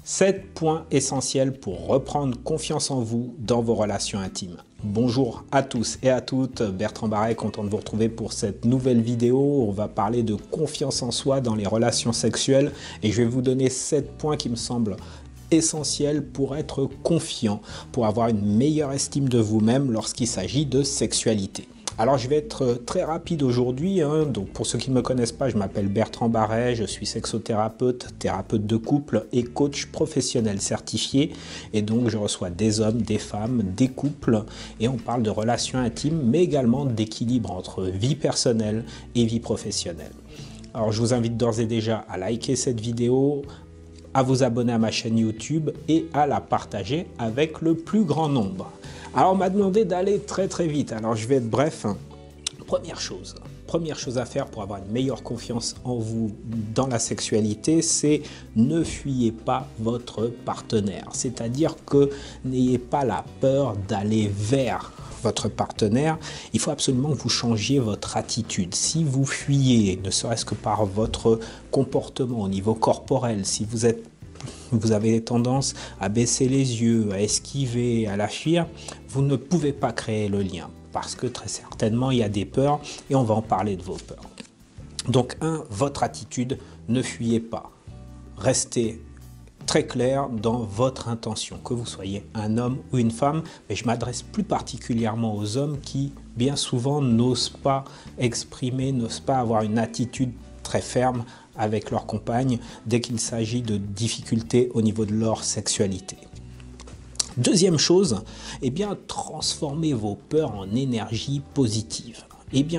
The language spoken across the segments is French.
7 points essentiels pour reprendre confiance en vous dans vos relations intimes. Bonjour à tous et à toutes, Bertrand Barret, content de vous retrouver pour cette nouvelle vidéo. On va parler de confiance en soi dans les relations sexuelles et je vais vous donner 7 points qui me semblent essentiels pour être confiant, pour avoir une meilleure estime de vous-même lorsqu'il s'agit de sexualité. Alors je vais être très rapide aujourd'hui, donc pour ceux qui ne me connaissent pas, je m'appelle Bertrand Barret, je suis sexothérapeute, thérapeute de couple et coach professionnel certifié, et donc je reçois des hommes, des femmes, des couples, et on parle de relations intimes, mais également d'équilibre entre vie personnelle et vie professionnelle. Alors je vous invite d'ores et déjà à liker cette vidéo, à vous abonner à ma chaîne YouTube et à la partager avec le plus grand nombre. Alors on m'a demandé d'aller très vite, alors je vais être bref. Première chose à faire pour avoir une meilleure confiance en vous dans la sexualité, c'est ne fuyez pas votre partenaire. C'est-à-dire que n'ayez pas la peur d'aller vers votre partenaire. Il faut absolument que vous changiez votre attitude. Si vous fuyez, ne serait-ce que par votre comportement au niveau corporel, si vous avez tendance à baisser les yeux, à esquiver, à la fuir, vous ne pouvez pas créer le lien parce que très certainement il y a des peurs et on va en parler de vos peurs. Donc votre attitude, ne fuyez pas. Restez très clair dans votre intention, que vous soyez un homme ou une femme, mais je m'adresse plus particulièrement aux hommes qui bien souvent n'osent pas exprimer, n'osent pas avoir une attitude très ferme avec leur compagne dès qu'il s'agit de difficultés au niveau de leur sexualité. Deuxième chose, transformez vos peurs en énergie positive.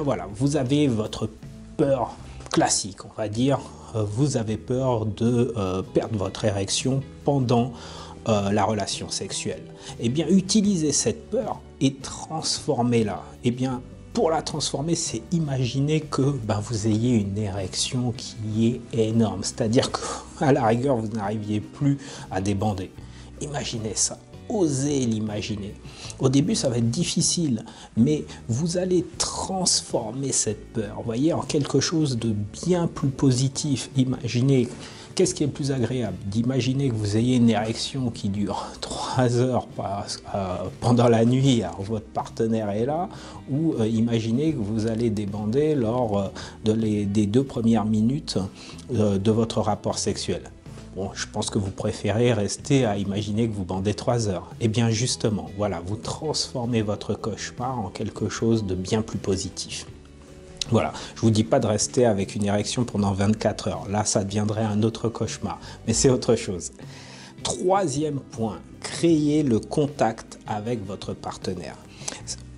Voilà, vous avez votre peur classique, on va dire, vous avez peur de perdre votre érection pendant la relation sexuelle. Utilisez cette peur et transformez-la. Pour la transformer, c'est imaginer que vous ayez une érection qui est énorme. C'est-à-dire qu'à la rigueur, vous n'arriviez plus à débander. Imaginez ça. Osez l'imaginer. Au début, ça va être difficile, mais vous allez transformer cette peur, voyez, en quelque chose de bien plus positif. Imaginez. Qu'est-ce qui est le plus agréable? D'imaginer que vous ayez une érection qui dure 3 heures pendant la nuit, alors votre partenaire est là, ou imaginez que vous allez débander lors des 2 premières minutes de votre rapport sexuel. Bon, je pense que vous préférez rester à imaginer que vous bandez 3 heures. Justement, voilà, vous transformez votre cauchemar en quelque chose de bien plus positif. Voilà, je ne vous dis pas de rester avec une érection pendant 24 heures. Là, ça deviendrait un autre cauchemar, mais c'est autre chose. Troisième point, créez le contact avec votre partenaire.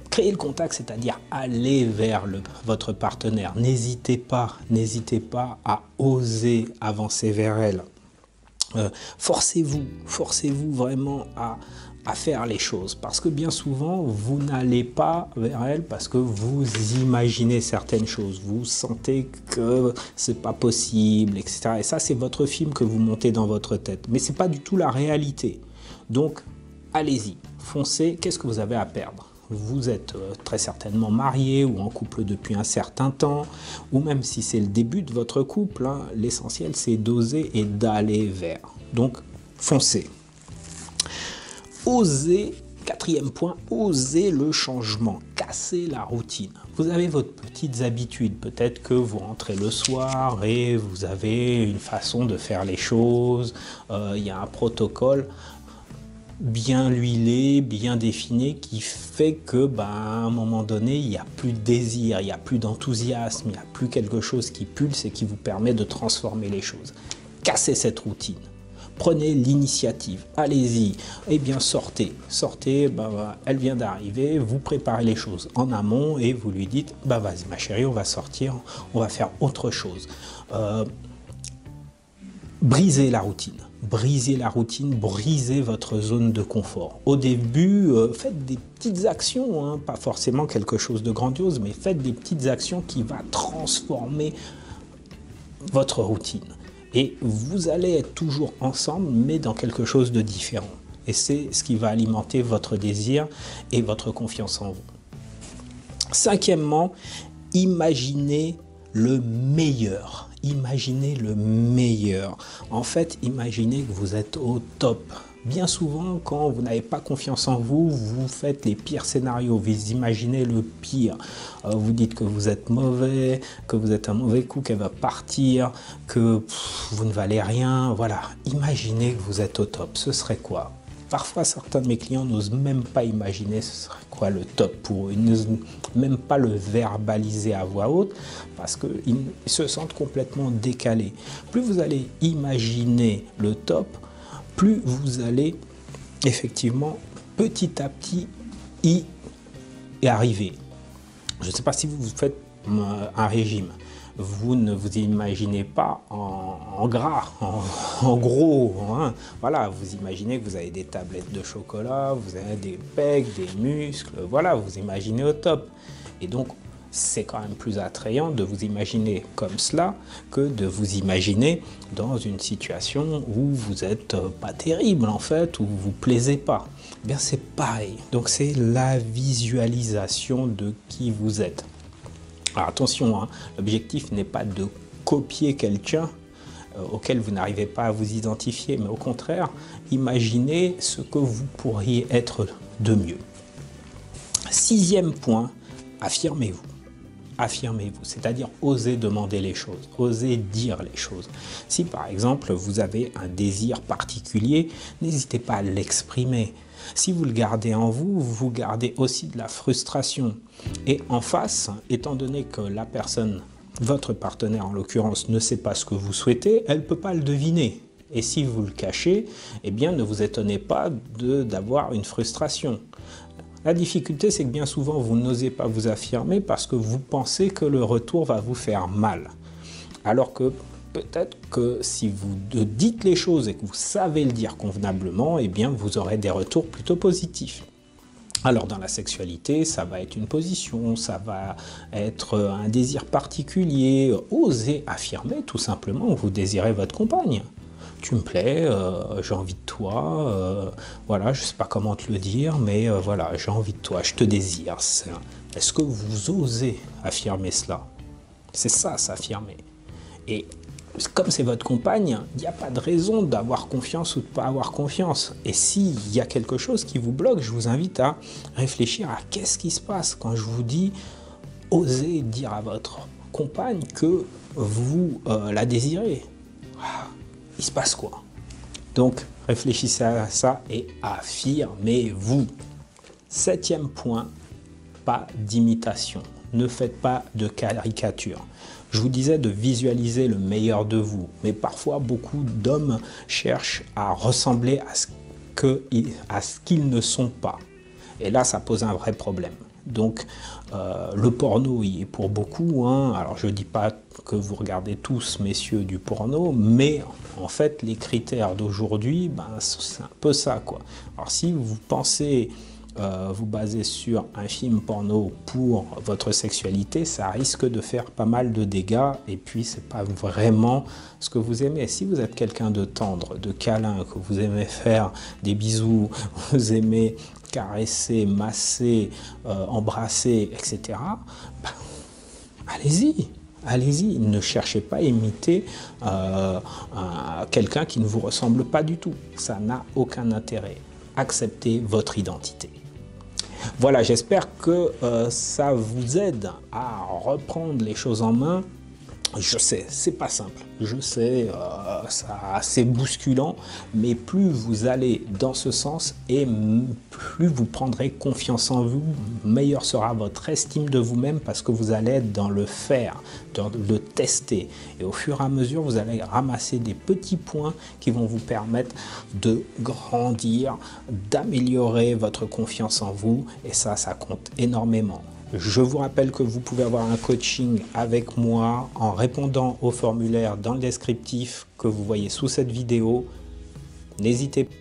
Créer le contact, c'est-à-dire aller vers votre partenaire. N'hésitez pas à oser avancer vers elle. Forcez-vous vraiment à faire les choses, parce que bien souvent vous n'allez pas vers elle parce que vous imaginez certaines choses, vous sentez que c'est pas possible, etc. Et ça, c'est votre film que vous montez dans votre tête, mais c'est pas du tout la réalité. Donc allez-y, foncez. Qu'est-ce que vous avez à perdre? Vous êtes très certainement marié ou en couple depuis un certain temps, ou même si c'est le début de votre couple, l'essentiel c'est d'oser et d'aller vers. Donc foncez. Osez, quatrième point, osez le changement, cassez la routine. Vous avez vos petites habitudes, peut-être que vous rentrez le soir et vous avez une façon de faire les choses, il y a un protocole bien huilé, bien défini, qui fait que à un moment donné, il n'y a plus de désir, il n'y a plus d'enthousiasme, il n'y a plus quelque chose qui pulse et qui vous permet de transformer les choses. Cassez cette routine. Prenez l'initiative, allez-y, sortez, elle vient d'arriver, vous préparez les choses en amont et vous lui dites, vas-y ma chérie, on va sortir, on va faire autre chose. Brisez la routine, brisez votre zone de confort. Au début, faites des petites actions, pas forcément quelque chose de grandiose, mais faites des petites actions qui vont transformer votre routine. Et vous allez être toujours ensemble, mais dans quelque chose de différent. Et c'est ce qui va alimenter votre désir et votre confiance en vous. Cinquièmement, imaginez le meilleur. imaginez le meilleur. En fait, imaginez que vous êtes au top. Bien souvent, quand vous n'avez pas confiance en vous, vous faites les pires scénarios, vous imaginez le pire. Vous dites que vous êtes mauvais, que vous êtes un mauvais coup, qu'elle va partir, que vous ne valez rien. Voilà, imaginez que vous êtes au top. Ce serait quoi? Parfois, certains de mes clients n'osent même pas imaginer ce serait quoi le top pour eux. Ils n'osent même pas le verbaliser à voix haute parce qu'ils se sentent complètement décalés. Plus vous allez imaginer le top, plus vous allez effectivement petit à petit y arriver. Je ne sais pas si vous faites un régime. Vous ne vous imaginez pas en gras, en gros. Hein. Voilà, vous imaginez que vous avez des tablettes de chocolat, vous avez des pecs, des muscles. Voilà, vous imaginez au top. Et donc, c'est quand même plus attrayant de vous imaginer comme cela que de vous imaginer dans une situation où vous n'êtes pas terrible en fait, où vous ne vous plaisez pas. Eh bien, c'est pareil. Donc, c'est la visualisation de qui vous êtes. Alors attention, hein, l'objectif n'est pas de copier quelqu'un auquel vous n'arrivez pas à vous identifier, mais au contraire, imaginez ce que vous pourriez être de mieux. 6e point, affirmez-vous. Affirmez-vous, c'est-à-dire osez demander les choses, osez dire les choses. Si par exemple vous avez un désir particulier, n'hésitez pas à l'exprimer. Si vous le gardez en vous, vous gardez aussi de la frustration. Et en face, étant donné que la personne, votre partenaire en l'occurrence, ne sait pas ce que vous souhaitez, elle ne peut pas le deviner. Et si vous le cachez, eh bien ne vous étonnez pas d'avoir une frustration. La difficulté, c'est que bien souvent, vous n'osez pas vous affirmer parce que vous pensez que le retour va vous faire mal. Alors que peut-être que si vous dites les choses et que vous savez le dire convenablement, eh bien, vous aurez des retours plutôt positifs. Alors dans la sexualité, ça va être une position, ça va être un désir particulier. Osez affirmer tout simplement que vous désirez votre compagne. Tu me plais, j'ai envie de toi, voilà, je ne sais pas comment te le dire, mais voilà, j'ai envie de toi, je te désire. Est-ce que vous osez affirmer cela? C'est ça, s'affirmer. Et comme c'est votre compagne, il n'y a pas de raison d'avoir confiance ou de ne pas avoir confiance. Et s'il y a quelque chose qui vous bloque, je vous invite à réfléchir à qu'est-ce qui se passe quand je vous dis osez dire à votre compagne que vous la désirez. Il se passe quoi? Donc, réfléchissez à ça et affirmez-vous. 7e point, pas d'imitation. Ne faites pas de caricature. Je vous disais de visualiser le meilleur de vous, mais parfois beaucoup d'hommes cherchent à ressembler à ce qu'ils ne sont pas. Et là, ça pose un vrai problème. Donc, le porno y est pour beaucoup. Hein. Alors, je ne dis pas que vous regardez tous, messieurs, du porno, mais en fait, les critères d'aujourd'hui, ben, c'est un peu ça, quoi. Alors, si vous pensez vous baser sur un film porno pour votre sexualité, ça risque de faire pas mal de dégâts et puis c'est pas vraiment ce que vous aimez. Si vous êtes quelqu'un de tendre, de câlin, que vous aimez faire des bisous, vous aimez caresser, masser, embrasser, etc., ben, allez-y. Allez-y, ne cherchez pas à imiter quelqu'un qui ne vous ressemble pas du tout. Ça n'a aucun intérêt. Acceptez votre identité. Voilà, j'espère que ça vous aide à reprendre les choses en main. Je sais, c'est pas simple. Je sais, c'est bousculant, mais plus vous allez dans ce sens et plus vous prendrez confiance en vous, meilleure sera votre estime de vous-même parce que vous allez être dans le faire, dans le tester. Et au fur et à mesure, vous allez ramasser des petits points qui vont vous permettre de grandir, d'améliorer votre confiance en vous. Et ça compte énormément. Je vous rappelle que vous pouvez avoir un coaching avec moi en répondant au formulaire dans le descriptif que vous voyez sous cette vidéo. N'hésitez pas.